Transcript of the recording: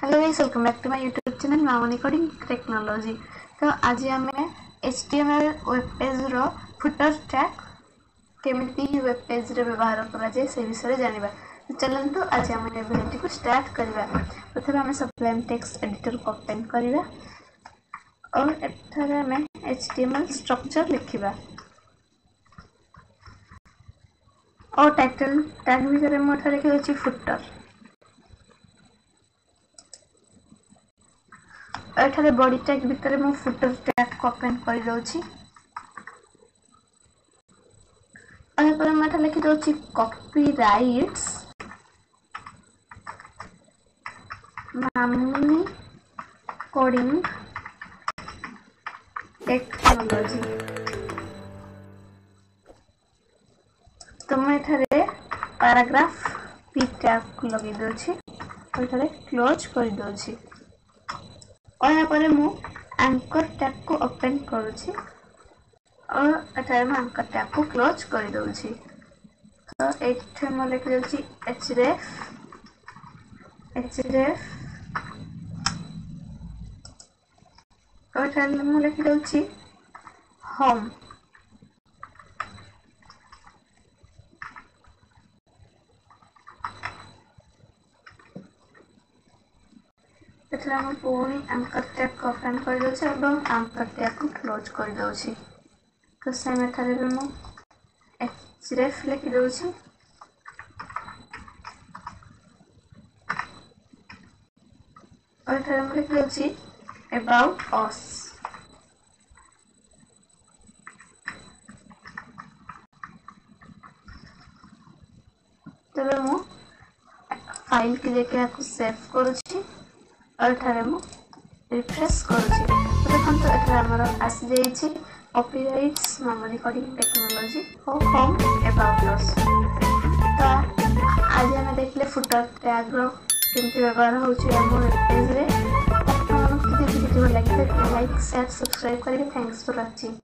Hello guys, welcome back to my YouTube channel Mamuni coding technology. तो आज आम HTML web page रो footer tag केमिति वेब पेज रे व्यवहार करा जाय से विषय जानिबा। तो चलंतु आज आम वीडियो को स्टार्ट करबा। प्रथम हम सब्लिम टेक्स्ट एडिटर को ओपन करबा और एठारे हम HTML स्ट्रक्चर लिखिबा और टाइटल टैग भीतर हम एठारे लिखि अछि फुटर। एठारे बॉडी टैग भीतर मु फुटर टैग को ओपन कर दउछि और पर हम एठा लिखि दउछि कॉपीराइट्स मामुनी कोडिंग टेक्नोलॉजी। तो मैं एठारे पैराग्राफ पी टैग को लगे दउछि और एठारे क्लोज कर दउछि और यहाँ पर मु एंकर टैग को ओपन करूछि और एठारे मैं एंकर टैग को क्लोज कर दउछि। तो एठे म लिख दउछि href और एठारे म लिख दउछि होम। एठरा हम पूरी एंकर टैग को ओपन कर दउछि और एंकर टैग को क्लोज कर दउछि। तो सेम एठारे हम href लिख दउछि और एठारे हम लिख दउछि अबाउट अस। तबे मु फाइल के लेके को सेव करूछि और एठारे मु रिफ्रेश करूछि। तो देखन तो एठारे हमर आसी जाई छी कॉपीराइट्स मामुनी कोडिंग टेक्नोलॉजी और होम अबाउट अस। तो आज हम देखले फुटर टैग रो केमति व्यवहार होछि हमर पेज रे। आपन किछि वीडियो लाइक शेयर सब्सक्राइब करिके थैंक्स फॉर वाचिंग।